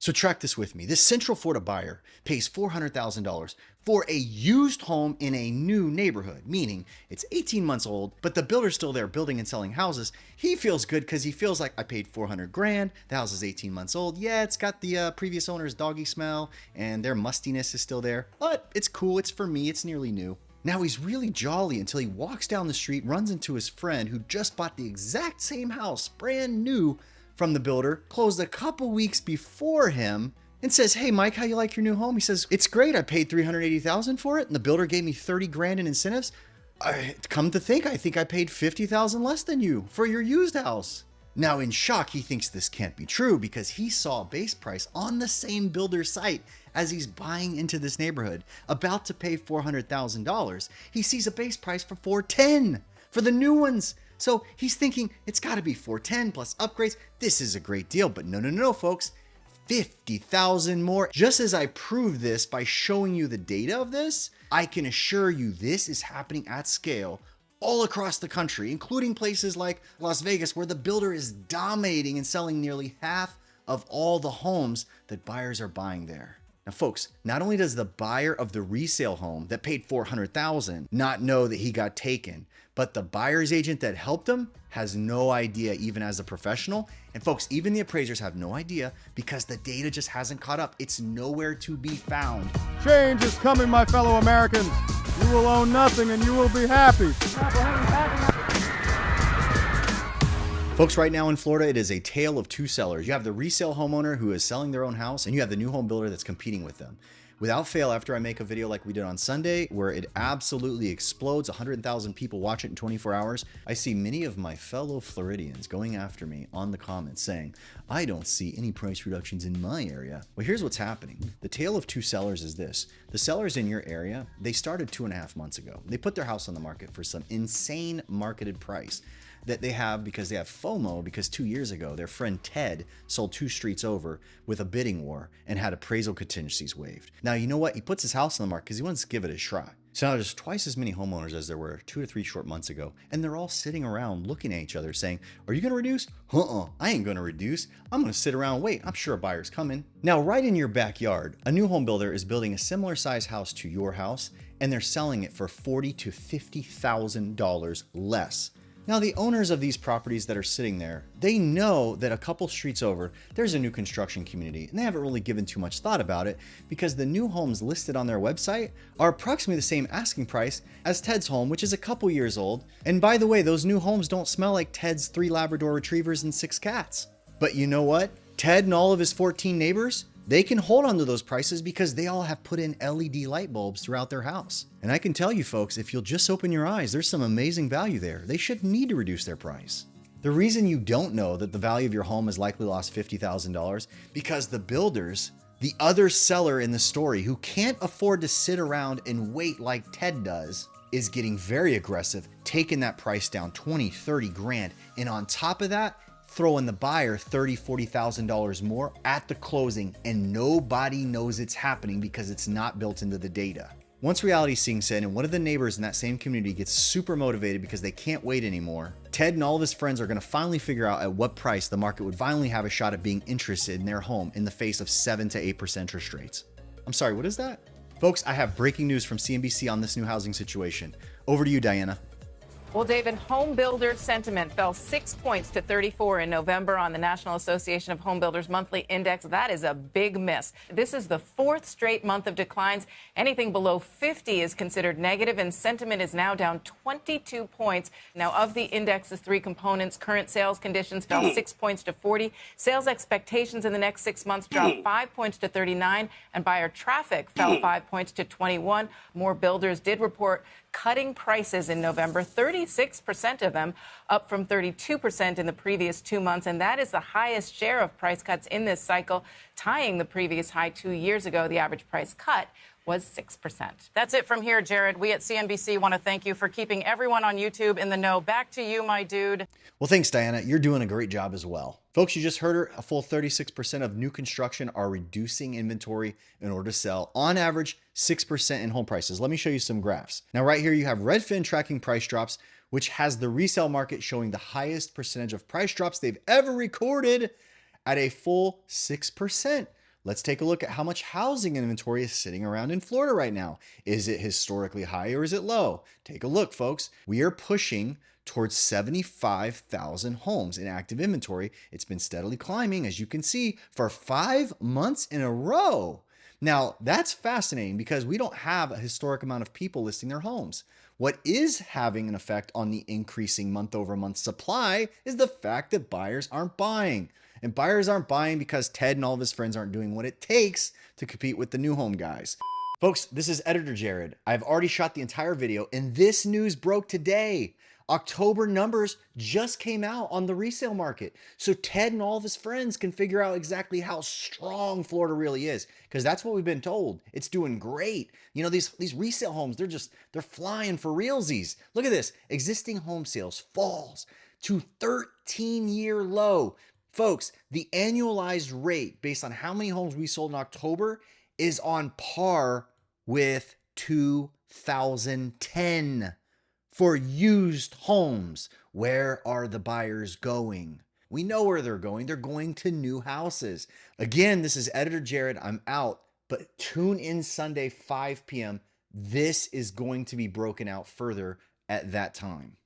So track this with me. This Central Florida buyer pays $400,000 for a used home in a new neighborhood, meaning it's 18 months old, but the builder's still there building and selling houses. He feels good because he feels like I paid 400 grand. The house is 18 months old. Yeah, it's got the previous owner's doggy smell and their mustiness is still there, but it's cool. It's for me. It's nearly new. Now he's really jolly until he walks down the street, runs into his friend who just bought the exact same house, brand new, from the builder, closed a couple weeks before him, and says, "Hey Mike, how you like your new home?" He says, "It's great. I paid $380,000 for it, and the builder gave me 30 grand in incentives. Come to think, I think I paid 50,000 less than you for your used house." Now in shock, he thinks this can't be true because he saw a base price on the same builder's site as he's buying into this neighborhood, about to pay $400,000. He sees a base price for $410 for the new ones. So he's thinking it's got to be $410 plus upgrades. This is a great deal, but no, folks. 50,000 more. Just as I proved this by showing you the data of this, I can assure you this is happening at scale all across the country, including places like Las Vegas, where the builder is dominating and selling nearly half of all the homes that buyers are buying there. Now, folks, not only does the buyer of the resale home that paid $400,000 not know that he got taken, but the buyer's agent that helped him has no idea, even as a professional. And folks, even the appraisers have no idea because the data just hasn't caught up. It's nowhere to be found. Change is coming, my fellow Americans. You will own nothing and you will be happy. Folks, right now in Florida, it is a tale of two sellers. You have the resale homeowner who is selling their own house, and you have the new home builder that's competing with them. Without fail, after I make a video like we did on Sunday, where it absolutely explodes, 100,000 people watch it in 24 hours, I see many of my fellow Floridians going after me on the comments saying, "I don't see any price reductions in my area." Well, here's what's happening. The tale of two sellers is this. The sellers in your area, they started 2.5 months ago. They put their house on the market for some insane marketed price that they have because they have FOMO, because 2 years ago, their friend Ted sold 2 streets over with a bidding war and had appraisal contingencies waived. Now, you know what? He puts his house on the market because he wants to give it a try. So now there's twice as many homeowners as there were 2 to 3 short months ago. And they're all sitting around looking at each other saying, "Are you going to reduce?" I ain't going to reduce. I'm going to sit around and wait. I'm sure a buyer's coming. Now, right in your backyard, a new home builder is building a similar size house to your house, and they're selling it for $40,000 to $50,000 less. Now, the owners of these properties that are sitting there, they know that a couple streets over, there's a new construction community, and they haven't really given too much thought about it because the new homes listed on their website are approximately the same asking price as Ted's home, which is a couple years old. And by the way, those new homes don't smell like Ted's 3 Labrador retrievers and 6 cats. But you know what? Ted and all of his 14 neighbors, they can hold on to those prices because they all have put in LED light bulbs throughout their house. And I can tell you folks, if you'll just open your eyes, there's some amazing value there. They shouldn't need to reduce their price. The reason you don't know that the value of your home has likely lost $50,000 because the builders, the other seller in the story who can't afford to sit around and wait like Ted does, is getting very aggressive, taking that price down 20, 30 grand. And on top of that, throwing the buyer $30,000, $40,000 more at the closing, and nobody knows it's happening because it's not built into the data. Once reality sinks in and one of the neighbors in that same community gets super motivated because they can't wait anymore, Ted and all of his friends are going to finally figure out at what price the market would finally have a shot at being interested in their home in the face of 7 to 8% interest rates. I'm sorry, what is that? Folks, I have breaking news from CNBC on this new housing situation. Over to you, Diana. Well, David, home builder sentiment fell 6 points to 34 in November on the National Association of Home Builders monthly index. That is a big miss. This is the 4th straight month of declines. Anything below 50 is considered negative, and sentiment is now down 22 points. Now, of the index's 3 components, current sales conditions fell 6 points to 40. Sales expectations in the next 6 months dropped 5 points to 39, and buyer traffic fell 5 points to 21. More builders did report cutting prices in November, 36% of them, up from 32% in the previous 2 months. And that is the highest share of price cuts in this cycle, tying the previous high 2 years ago. The average price cut was 6%. That's it from here, Jared. We at CNBC want to thank you for keeping everyone on YouTube in the know. Back to you, my dude. Well, thanks, Diana. You're doing a great job as well. Folks, you just heard her. A full 36% of new construction are reducing inventory in order to sell. On average, 6% in home prices. Let me show you some graphs. Now, right here, you have Redfin tracking price drops, which has the resale market showing the highest percentage of price drops they've ever recorded at a full 6%. let's take a look at how much housing inventory is sitting around in Florida right now. Is it historically high or is it low? Take a look, folks. We are pushing towards 75,000 homes in active inventory. It's been steadily climbing, as you can see, for 5 months in a row. Now, that's fascinating because we don't have a historic amount of people listing their homes. What is having an effect on the increasing month-over-month supply is the fact that buyers aren't buying. And buyers aren't buying because Ted and all of his friends aren't doing what it takes to compete with the new home guys. Folks, this is Editor Jared. I've already shot the entire video, and this news broke today. October numbers just came out on the resale market. So Ted and all of his friends can figure out exactly how strong Florida really is, because that's what we've been told. It's doing great. You know, these resale homes, they're flying for realsies. Look at this. Existing home sales falls to 13-year low. Folks, the annualized rate based on how many homes we sold in October is on par with 2010. For used homes, where are the buyers going? We know where they're going. They're going to new houses. Again, this is Editor Jared. I'm out, but tune in Sunday, 5 p.m. This is going to be broken out further at that time.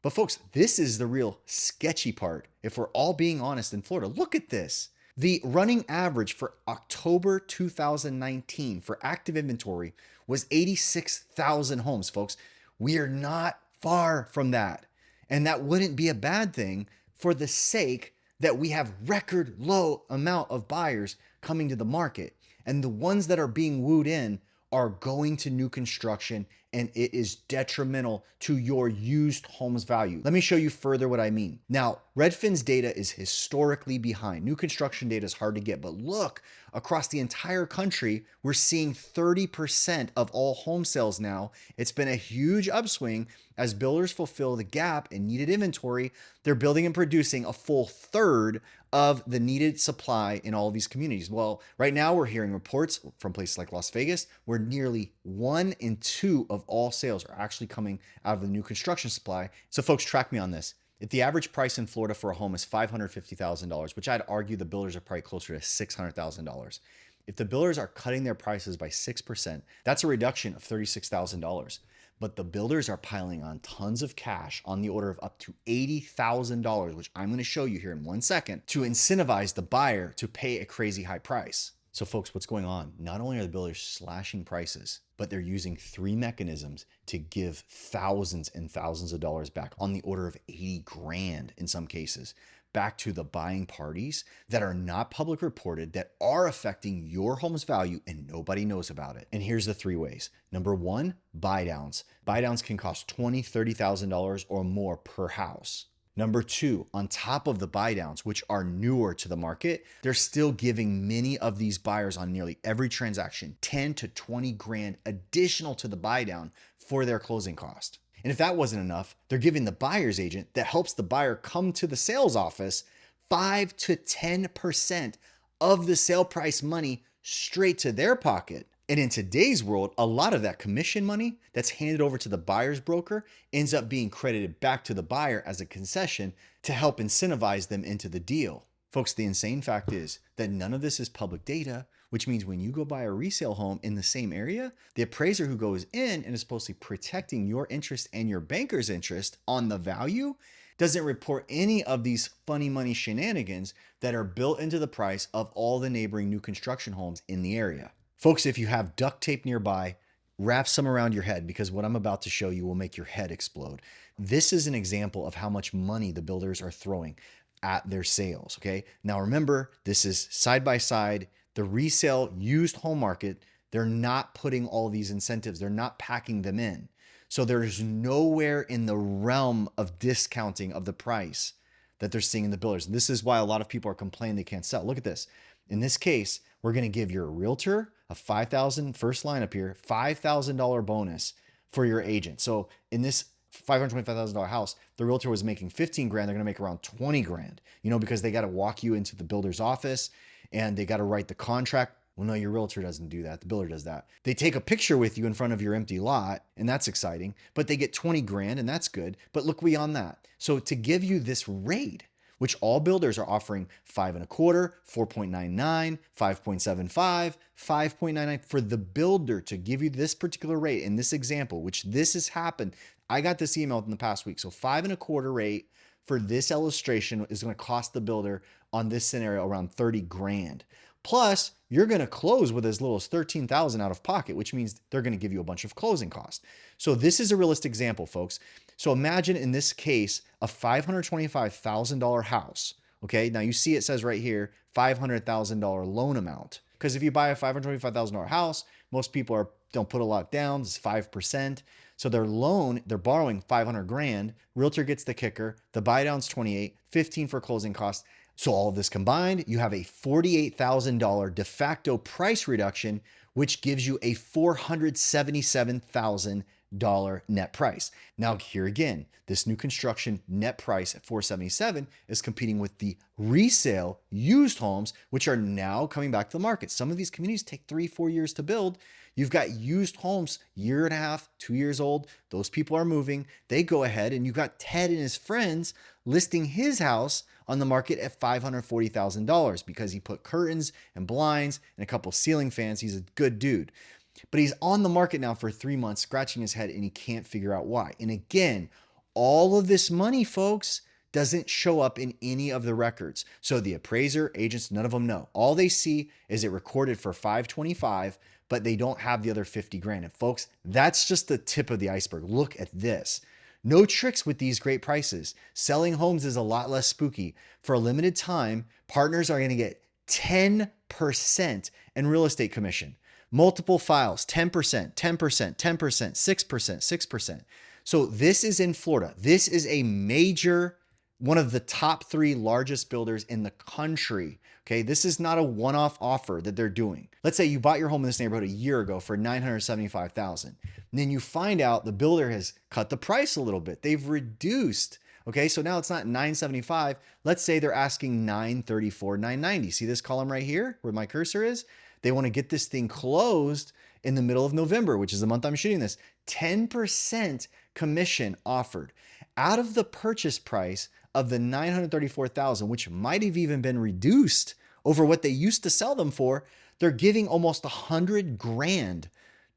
But folks, this is the real sketchy part. If we're all being honest in Florida, look at this. The running average for October 2019 for active inventory was 86,000 homes, folks. We are not far from that. And that wouldn't be a bad thing for the sake that we have record low amount of buyers coming to the market. And the ones that are being wooed in are going to new construction, and it is detrimental to your used homes value. Let me show you further what I mean. Now, Redfin's data is historically behind. New construction data is hard to get, but look, across the entire country, we're seeing 30% of all home sales now. It's been a huge upswing as builders fulfill the gap in needed inventory. They're building and producing a full third of the needed supply in all of these communities. Well, right now we're hearing reports from places like Las Vegas where nearly 1 in 2 of all sales are actually coming out of the new construction supply. So folks, track me on this. If the average price in Florida for a home is $550,000, which I'd argue the builders are probably closer to $600,000. If the builders are cutting their prices by 6%, that's a reduction of $36,000. But the builders are piling on tons of cash on the order of up to $80,000, which I'm going to show you here in 1 second, to incentivize the buyer to pay a crazy high price. So folks, what's going on? Not only are the builders slashing prices, but they're using 3 mechanisms to give thousands and thousands of dollars back, on the order of 80 grand in some cases, back to the buying parties that are not public reported, that are affecting your home's value and nobody knows about it. And here's the 3 ways. Number 1, buy downs. Buy downs can cost $20,000, $30,000 or more per house. Number 2, on top of the buy downs, which are newer to the market, they're still giving many of these buyers on nearly every transaction 10 to 20 grand additional to the buy down for their closing cost. And if that wasn't enough, they're giving the buyer's agent that helps the buyer come to the sales office 5 to 10% of the sale price money straight to their pocket. And in today's world, a lot of that commission money that's handed over to the buyer's broker ends up being credited back to the buyer as a concession to help incentivize them into the deal. Folks, the insane fact is that none of this is public data, which means when you go buy a resale home in the same area, the appraiser who goes in and is supposed to be protecting your interest and your banker's interest on the value doesn't report any of these funny money shenanigans that are built into the price of all the neighboring new construction homes in the area. Folks, if you have duct tape nearby, wrap some around your head, because what I'm about to show you will make your head explode. This is an example of how much money the builders are throwing at their sales, okay? Now remember, this is side by side, the resale used home market. They're not putting all these incentives. They're not packing them in. So there's nowhere in the realm of discounting of the price that they're seeing in the builders. And this is why a lot of people are complaining they can't sell. Look at this. In this case, we're going to give your realtor a $5,000, first line up here, $5,000 bonus for your agent. So in this $525,000 house, the realtor was making 15 grand. They're going to make around 20 grand, you know, because they got to walk you into the builder's office and they got to write the contract. Well, no, your realtor doesn't do that. The builder does that. They take a picture with you in front of your empty lot, and that's exciting, but they get 20 grand and that's good. But look beyond that. So to give you this rate, which all builders are offering 5.25, 4.99, 5.75, 5.99 for the builder to give you this particular rate in this example, which this has happened. I got this email in the past week. So 5.25 rate for this illustration is going to cost the builder on this scenario around 30 grand. Plus, you're going to close with as little as 13,000 out of pocket, which means they're going to give you a bunch of closing costs. So this is a realistic example, folks. So imagine in this case, a $525,000 house. Okay, now you see it says right here, $500,000 loan amount. Because if you buy a $525,000 house, most people don't put a lot down, it's 5%. So their loan, they're borrowing 500 grand. Realtor gets the kicker. The buy down's 28, 15 for closing costs. So all of this combined, you have a $48,000 de facto price reduction, which gives you a $477,000 net price. Now here again, this new construction net price at $477 is competing with the resale used homes, which are now coming back to the market. Some of these communities take 3-4 years to build. You've got used homes, 1.5 to 2 years old. Those people are moving. They go ahead, and you've got Ted and his friends listing his house on the market at $540,000 because he put curtains and blinds and a couple ceiling fans. He's a good dude. But he's on the market now for 3 months, scratching his head, and he can't figure out why. And again, all of this money, folks, doesn't show up in any of the records. So the appraiser, agents, none of them know. All they see is it recorded for $525,000, but they don't have the other 50 grand. And folks, that's just the tip of the iceberg. Look at this. No tricks with these great prices. Selling homes is a lot less spooky. For a limited time, partners are going to get 10% in real estate commission. Multiple files, 10%, 10%, 10%, 6%, 6%. So this is in Florida. This is a major, one of the top 3 largest builders in the country. Okay, this is not a one-off offer that they're doing. Let's say you bought your home in this neighborhood a year ago for $975,000. And then you find out the builder has cut the price a little bit. They've reduced. Okay, so now it's not $975. Let's say they're asking $934, $990. See this column right here where my cursor is? They want to get this thing closed in the middle of November, which is the month I'm shooting this. 10% commission offered out of the purchase price of the $934,000, which might have even been reduced over what they used to sell them for. They're giving almost 100 grand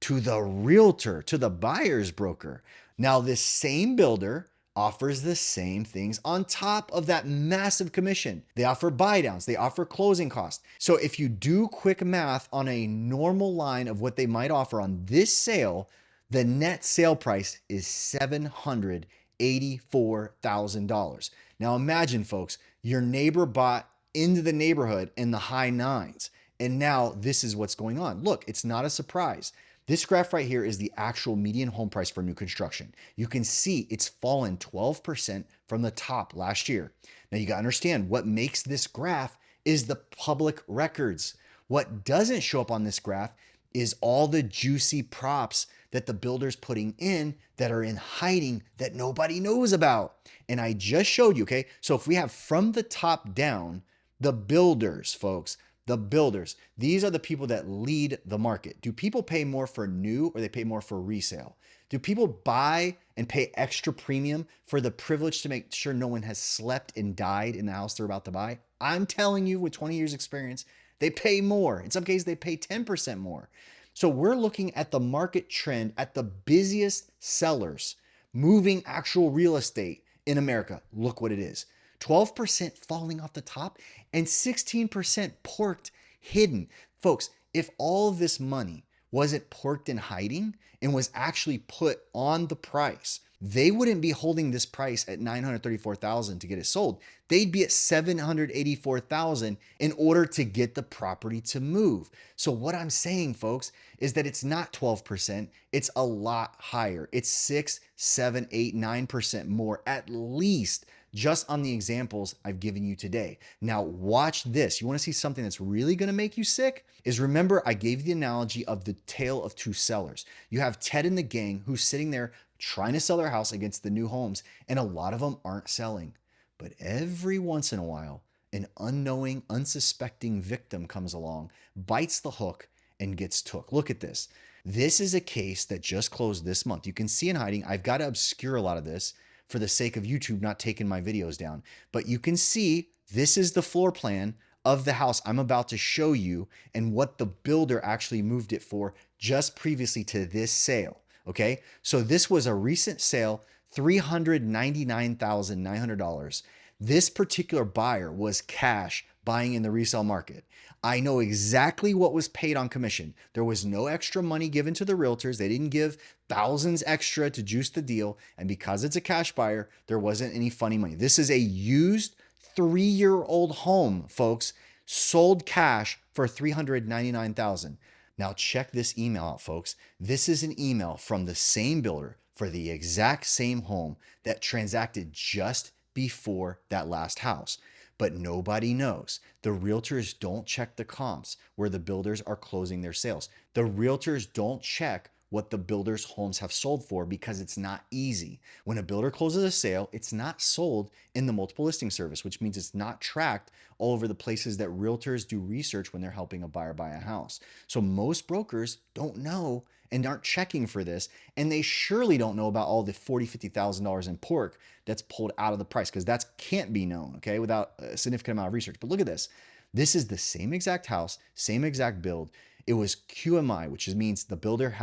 to the realtor, to the buyer's broker. Now, this same builder offers the same things on top of that massive commission. They offer buy downs, they offer closing costs. So if you do quick math on a normal line of what they might offer on this sale, the net sale price is $784,000. Now imagine, folks, your neighbor bought into the neighborhood in the high 9s, and now this is what's going on. Look, it's not a surprise. This graph right here is the actual median home price for new construction. You can see it's fallen 12% from the top last year. Now you got to understand what makes this graph is the public records. What doesn't show up on this graph is all the juicy props that the builder's putting in that are in hiding that nobody knows about. And I just showed you, okay? So if we have from the top down, the builders, folks, the builders, these are the people that lead the market. Do people pay more for new or they pay more for resale? Do people buy and pay extra premium for the privilege to make sure no one has slept and died in the house they're about to buy? I'm telling you with 20 years experience, they pay more. In some cases, they pay 10% more. So we're looking at the market trend at the busiest sellers moving actual real estate in America. Look what it is. 12% falling off the top and 16% porked hidden. Folks, if all of this money wasn't porked and hiding and was actually put on the price, they wouldn't be holding this price at $934,000 to get it sold. They'd be at $784,000 in order to get the property to move. So what I'm saying, folks, is that it's not 12%. It's a lot higher. It's 6, 7, 8, 9% more at least, just on the examples I've given you today. Now watch this. You want to see something that's really going to make you sick? Is remember I gave you the analogy of the tale of two sellers. You have Ted and the gang who's sitting there trying to sell their house against the new homes, and a lot of them aren't selling. But every once in a while, an unknowing, unsuspecting victim comes along, bites the hook, and gets took. Look at this. This is a case that just closed this month. You can see in hiding, I've got to obscure a lot of this for the sake of YouTube not taking my videos down. But you can see this is the floor plan of the house I'm about to show you and what the builder actually moved it for just previously to this sale. Okay, so this was a recent sale, $399,900. This particular buyer was cash buying in the resale market. I know exactly what was paid on commission. There was no extra money given to the realtors. They didn't give thousands extra to juice the deal. And because it's a cash buyer, there wasn't any funny money. This is a used 3-year-old home, folks, sold cash for $399,000. Now check this email out, folks. This is an email from the same builder for the exact same home that transacted just before that last house. But nobody knows. The realtors don't check the comps where the builders are closing their sales. The realtors don't check what the builders' homes have sold for because it's not easy. When a builder closes a sale, it's not sold in the multiple listing service, which means it's not tracked all over the places that realtors do research when they're helping a buyer buy a house. So most brokers don't know and aren't checking for this. And they surely don't know about all the $40,000, $50,000 in pork that's pulled out of the price, because that can't be known, okay, without a significant amount of research. But look at this. This is the same exact house, same exact build. It was QMI, which means the builder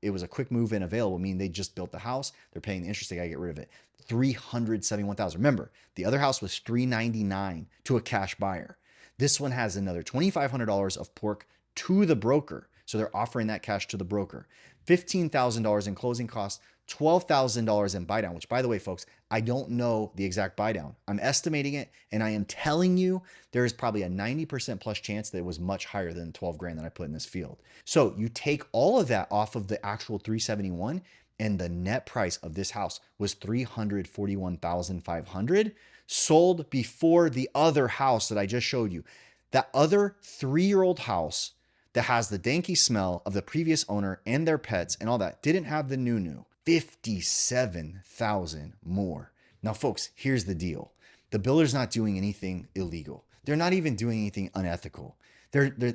it was a quick move in available, meaning they just built the house. They're paying the interest. They got to get rid of it. $371,000. Remember, the other house was $399,000 to a cash buyer. This one has another $2,500 of pork to the broker. So they're offering that cash to the broker. $15,000 in closing costs, $12,000 in buy down, which, by the way, folks, I don't know the exact buy down. I'm estimating it, and I am telling you there is probably a 90% plus chance that it was much higher than 12 grand that I put in this field. So you take all of that off of the actual 371, and the net price of this house was $341,500, sold before the other house that I just showed you. That other 3-year-old house that has the danky smell of the previous owner and their pets and all that didn't have the new. $57,000 more. Now, folks, here's the deal. The builder's not doing anything illegal. They're not even doing anything unethical.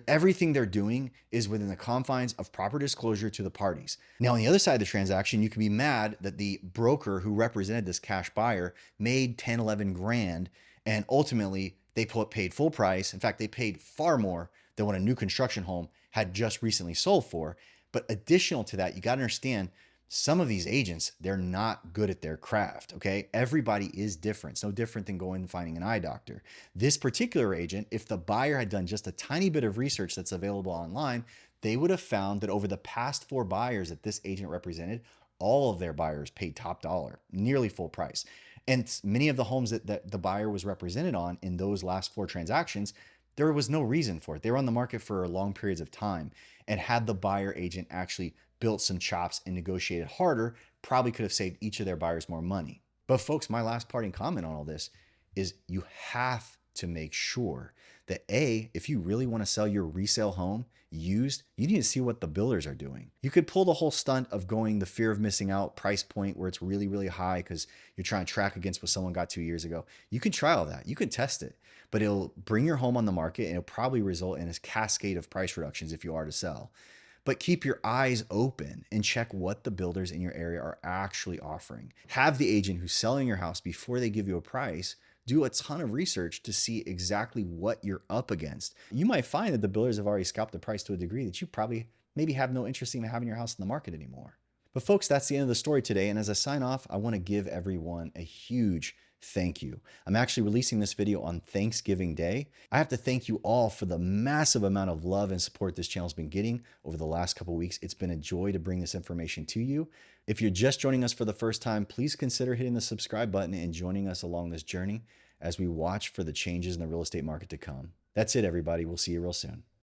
Everything they're doing is within the confines of proper disclosure to the parties. Now, on the other side of the transaction, you can be mad that the broker who represented this cash buyer made 10, 11 grand, and ultimately they paid full price. In fact, they paid far more than what a new construction home had just recently sold for. But additional to that, you got to understand, some of these agents, they're not good at their craft, okay? Everybody is different. It's no different than going and finding an eye doctor. This particular agent, if the buyer had done just a tiny bit of research that's available online, they would have found that over the past 4 buyers that this agent represented, all of their buyers paid top dollar, nearly full price. And many of the homes that the buyer was represented on in those last 4 transactions, there was no reason for it. They were on the market for long periods of time, and had the buyer agent actually built some chops and negotiated harder, probably could have saved each of their buyers more money. But folks, my last parting comment on all this is you have to make sure that if you really want to sell your resale home used, you need to see what the builders are doing. You could pull the whole stunt of going the fear of missing out price point where it's really, really high because you're trying to track against what someone got 2 years ago. You can try all that. You can test it, but it'll bring your home on the market and it'll probably result in a cascade of price reductions if you are to sell. But keep your eyes open and check what the builders in your area are actually offering. Have the agent who's selling your house, before they give you a price, do a ton of research to see exactly what you're up against. You might find that the builders have already scalped the price to a degree that you probably maybe have no interest in having your house in the market anymore. But folks, that's the end of the story today. And as I sign off, I want to give everyone a huge thank you. I'm actually releasing this video on Thanksgiving Day. I have to thank you all for the massive amount of love and support this channel's been getting over the last couple of weeks. It's been a joy to bring this information to you. If you're just joining us for the first time, please consider hitting the subscribe button and joining us along this journey as we watch for the changes in the real estate market to come. That's it, everybody. We'll see you real soon.